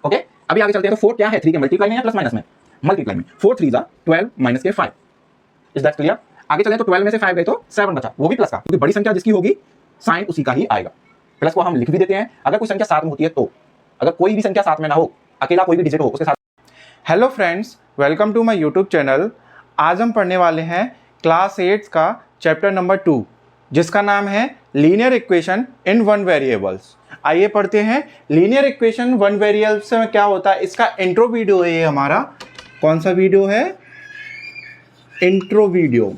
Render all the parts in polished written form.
Okay, अभी आगे चलते हैं। तो 4 क्या है, 3 के मल्टीप्लाई में या प्लस माइनस में? मल्टीप्लाई में। 4 3 12 माइनस के 5। Is that clear? आगे चलें तो 12 में से 5 गए तो 7 बचा, वो भी प्लस का, क्योंकि बड़ी संख्या जिसकी होगी साइन उसी का ही आएगा। प्लस को हम लिख भी देते हैं। अगर कोई संख्या साथ में होती है तो, अगर कोई भी संख्या साथ में ना हो, अकेला कोई भी डिजिट हो उसके साथ। Hello friends, welcome to my YouTube channel. आज हम पढ़ने वाले हैं क्लास 8 का चैप्टर नंबर 2, जिसका नाम है linear equation in one variables. आइए पढ़ते हैं। लीनियर इक्वेशन वन वेरिएबल्स में क्या होता है, इसका इंट्रो वीडियो है ये हमारा। कौन सा वीडियो है? Intro video.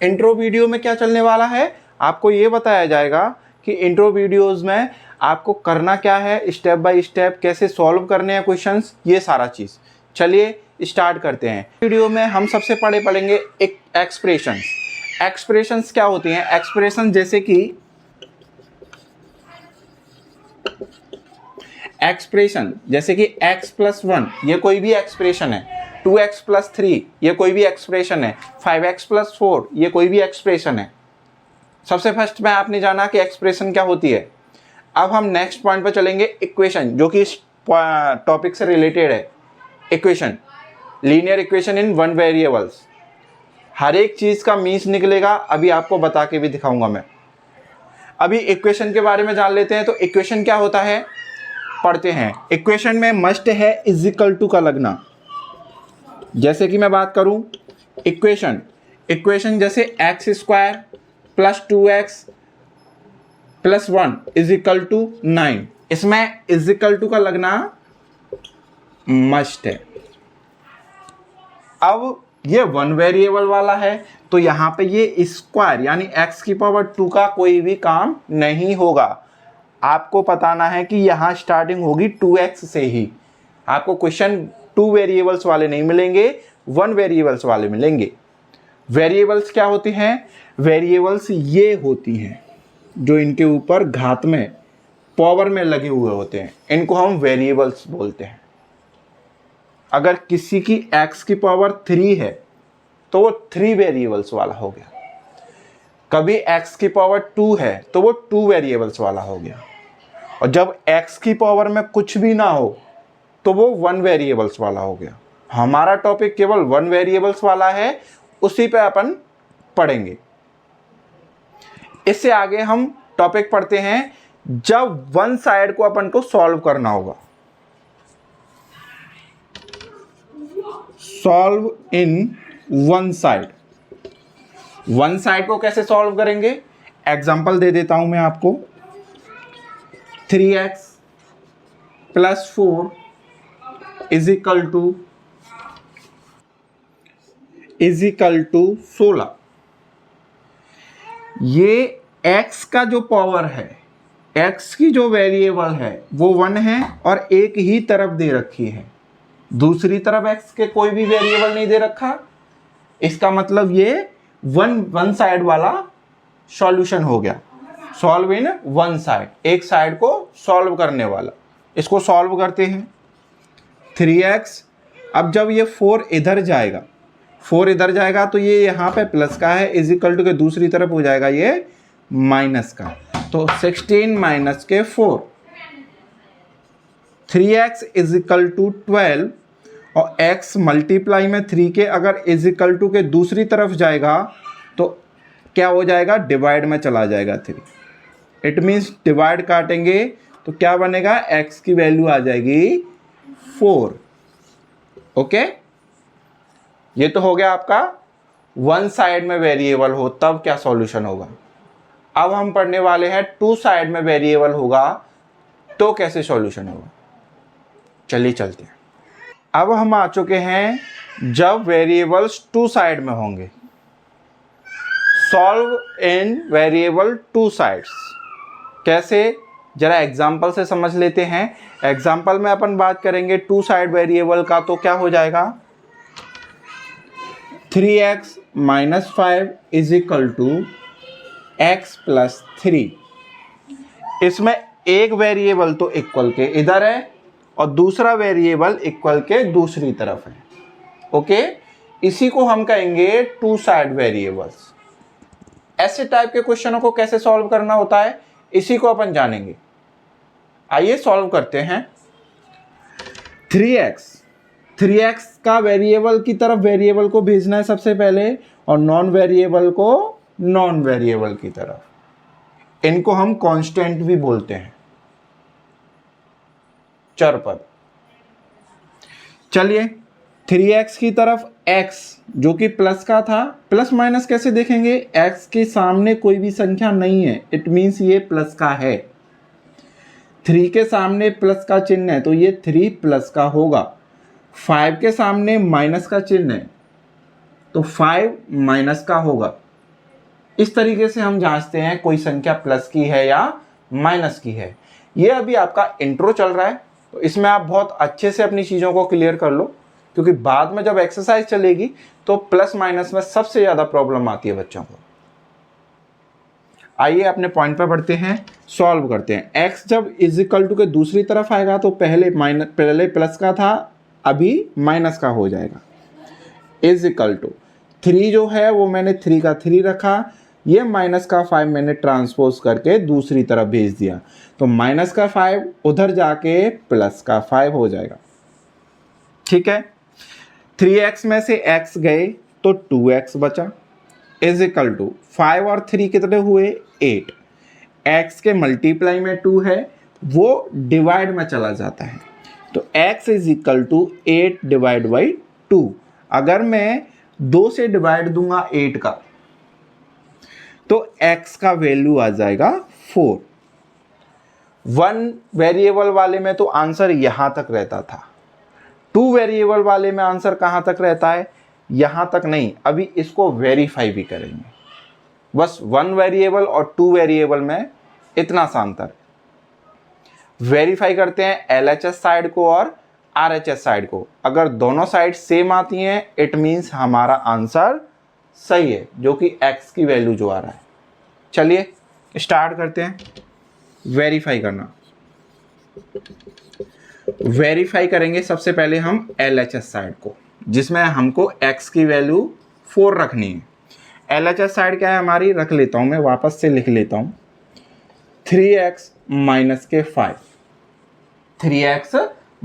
इंट्रो वीडियो में क्या चलने वाला है, आपको ये बताया जाएगा कि इंट्रो वीडियोज़ में आपको करना क्या है, स्टेप बाय स्टेप कैसे सॉल्व करने हैं क्वेश्चंस, ये सारा चीज़। चलिए स्टार्ट करते हैं। वीडियो में हम सबसे पहले पढ़ेंगे एक एक्सप्रेशंस। एक्सप्रेशंस क्या होती हैं? एक्सप्रेशन जैसे कि x + 1 ये कोई भी एक्सप्रेशन है, 2x + 3 ये कोई भी एक्सप्रेशन है, 5x + 4 ये कोई भी एक्सप्रेशन है। सबसे फर्स्ट में आपने जाना कि एक्सप्रेशन क्या होती है। अब हम नेक्स्ट पॉइंट पर चलेंगे, इक्वेशन, जो कि इस टॉपिक से रिलेटेड है। Equation, linear equation in one variables. हर एक चीज़ का मीन्स निकलेगा, अभी आपको बता के भी दिखाऊंगा मैं। अभी इक्वेशन के बारे में जान लेते हैं। तो इक्वेशन क्या होता है, पढ़ते हैं। इक्वेशन में मस्ट है इक्वल टू का लगना। जैसे कि मैं बात करूं इक्वेशन जैसे x² + 2x + 1 = 9, इसमें इक्वल टू का लगना मस्ट है। अब ये वन वेरिएबल वाला है, तो यहाँ पे ये स्क्वायर यानी x⁻² का कोई भी काम नहीं होगा। आपको बताना है कि यहाँ स्टार्टिंग होगी 2x से ही। आपको क्वेश्चन 2 वेरिएबल्स वाले नहीं मिलेंगे, 1 वेरिएबल्स वाले मिलेंगे। वेरिएबल्स क्या होती हैं? वेरिएबल्स ये होती हैं जो इनके ऊपर घात में, पावर में लगे हुए होते हैं, इनको हम वेरिएबल्स बोलते हैं। अगर किसी की x⁻³ है तो वो 3 वेरिएबल्स वाला हो गया। कभी x⁻² है तो वो 2 वेरिएबल्स वाला हो गया। और जब x की पावर में कुछ भी ना हो तो वो 1 वेरिएबल्स वाला हो गया। हमारा टॉपिक केवल 1 वेरिएबल्स वाला है, उसी पे अपन पढ़ेंगे। इससे आगे हम टॉपिक पढ़ते हैं जब वन साइड को अपन को सॉल्व करना होगा। Solve in one side. One side को कैसे सॉल्व करेंगे, एग्जांपल दे देता हूं मैं आपको। 3x + 4 = 16। ये x का जो पावर है, x की जो वेरिएबल है वो 1 है और एक ही तरफ दे रखी है, दूसरी तरफ x के कोई भी वेरिएबल नहीं दे रखा। इसका मतलब ये वन साइड वाला सॉल्यूशन हो गया। सॉल्व इन वन साइड, एक साइड को सॉल्व करने वाला। इसको सॉल्व करते हैं। 3x, अब जब ये 4 इधर जाएगा तो ये यहाँ पे प्लस का है, इक्वल टू के दूसरी तरफ हो जाएगा ये माइनस का। तो 16 - के 4, 3x = 12 और x मल्टीप्लाई में 3 के अगर इक्वल टू के दूसरी तरफ जाएगा तो क्या हो जाएगा, डिवाइड में चला जाएगा 3। इट मीन्स डिवाइड काटेंगे तो क्या बनेगा, x की वैल्यू आ जाएगी 4। ओके, ये तो हो गया आपका वन साइड में वेरिएबल हो तब क्या सॉल्यूशन होगा। अब हम पढ़ने वाले हैं 2 साइड में वेरिएबल होगा तो कैसे सॉल्यूशन होगा। चलिए चलते हैं। अब हम आ चुके हैं जब वेरिएबल्स 2 साइड में होंगे। सॉल्व इन वेरिएबल 2 साइड्स कैसे, जरा एग्जांपल से समझ लेते हैं। एग्जांपल में अपन बात करेंगे 2 साइड वेरिएबल का, तो क्या हो जाएगा, 3x - 5 = x + 3। इसमें एक वेरिएबल तो इक्वल के इधर है और दूसरा वेरिएबल इक्वल के दूसरी तरफ है। ओके, इसी को हम कहेंगे 2 साइड वेरिएबल्स। ऐसे टाइप के क्वेश्चनों को कैसे सॉल्व करना होता है, इसी को अपन जानेंगे। आइए सॉल्व करते हैं। 3x का वेरिएबल की तरफ वेरिएबल को भेजना है सबसे पहले, और नॉन वेरिएबल को नॉन वेरिएबल की तरफ। इनको हम कांस्टेंट भी बोलते हैं, चर पद। चलिए 3x की तरफ x जो कि प्लस का था, प्लस माइनस कैसे देखेंगे, x के सामने कोई भी संख्या नहीं है, इट मीन्स ये प्लस का है। 3 के सामने प्लस का चिन्ह है तो ये 3 प्लस का होगा। 5 के सामने माइनस का चिन्ह है तो 5 माइनस का होगा। इस तरीके से हम जांचते हैं कोई संख्या प्लस की है या माइनस की है। ये अभी आपका इंट्रो चल रहा है, तो इसमें आप बहुत अच्छे से अपनी चीज़ों को क्लियर कर लो, क्योंकि बाद में जब एक्सरसाइज चलेगी तो प्लस माइनस में सबसे ज़्यादा प्रॉब्लम आती है बच्चों को। आइए अपने पॉइंट पर बढ़ते हैं, सॉल्व करते हैं। x जब इज इक्वल टू के दूसरी तरफ आएगा तो पहले प्लस का था, अभी माइनस का हो जाएगा। इज इक्वल टू 3 जो है वो मैंने 3 का 3 रखा, ये माइनस का 5 मैंने ट्रांसपोज करके दूसरी तरफ भेज दिया, तो माइनस का 5 उधर जाके प्लस का 5 हो जाएगा। ठीक है, 3x में से x गए तो 2x बचा, इज इक्वल टू 5 और 3 कितने हुए 8। x के मल्टीप्लाई में 2 है, वो डिवाइड में चला जाता है, तो x is equal to 8 divide by 2। अगर मैं 2 से डिवाइड दूंगा 8 का तो x का वैल्यू आ जाएगा 4। 1 वेरिएबल वाले में तो आंसर यहां तक रहता था, 2 वेरिएबल वाले में आंसर कहां तक रहता है, यहां तक नहीं। अभी इसको वेरीफाई भी करेंगे, बस 1 वेरिएबल और 2 वेरिएबल में इतना सा अंतर। वेरीफाई करते हैं LHS साइड को और RHS साइड को। अगर दोनों साइड सेम आती हैं इट मीन्स हमारा आंसर सही है, जो कि x की वैल्यू जो आ रहा है। चलिए स्टार्ट करते हैं वेरीफाई करना। वेरीफाई करेंगे सबसे पहले हम LHS साइड को, जिसमें हमको x की वैल्यू 4 रखनी है। LHS साइड क्या है हमारी, रख लेता हूं मैं, वापस से लिख लेता हूं, 3x माइनस के 5। 3x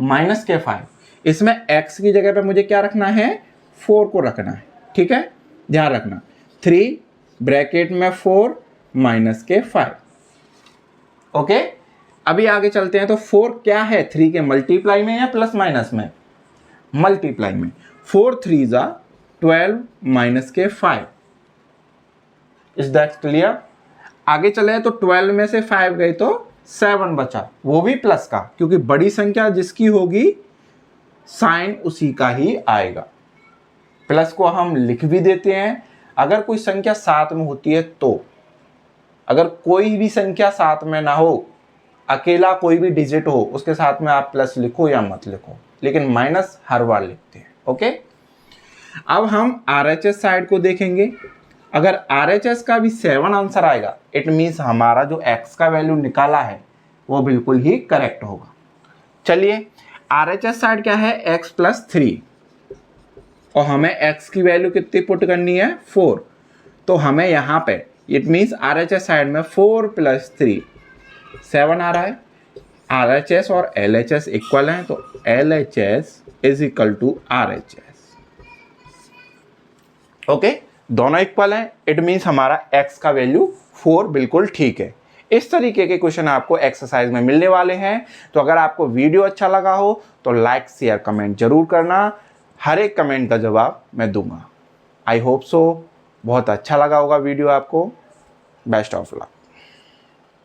माइनस के 5, इसमें x की जगह पे मुझे क्या रखना है, 4 को रखना है। ठीक है, ध्यान रखना, 3 ब्रैकेट में 4 माइनस के 5। ओके, अभी आगे चलते हैं। तो 4 क्या है, 3 के मल्टीप्लाई में या प्लस माइनस में, मल्टीप्लाई में। 4 3 जा 12 माइनस के 5। Is that clear. आगे चले तो 12 में से 5 गए तो 7 बचा, वो भी प्लस का, क्योंकि बड़ी संख्या जिसकी होगी साइन उसी का ही आएगा। प्लस को हम लिख भी देते हैं अगर कोई संख्या साथ में होती है तो। अगर कोई भी संख्या साथ में ना हो, अकेला कोई भी डिजिट हो, उसके साथ में आप प्लस लिखो या मत लिखो, लेकिन माइनस हर बार लिखते हैं। ओके, अब हम RHS साइड को देखेंगे। अगर RHS का भी 7 आंसर आएगा इट मीन्स हमारा जो x का वैल्यू निकाला है वो बिल्कुल ही करेक्ट होगा। चलिए RHS साइड क्या है, x प्लस 3, और हमें x की वैल्यू कितनी पुट करनी है, 4। तो हमें यहाँ पे इट मीन्स RHS साइड में 4 प्लस 3 7 आ रहा है। RHS और LHS इक्वल हैं, तो LHS is equal to RHS। Okay, दोनों इक्वल हैं, इट मीन्स हमारा x का वैल्यू 4 बिल्कुल ठीक है। इस तरीके के क्वेश्चन आपको एक्सरसाइज में मिलने वाले हैं। तो अगर आपको वीडियो अच्छा लगा हो तो लाइक शेयर कमेंट जरूर करना, हर एक कमेंट का जवाब मैं दूंगा। आई होप सो बहुत अच्छा लगा होगा वीडियो आपको। Best of luck.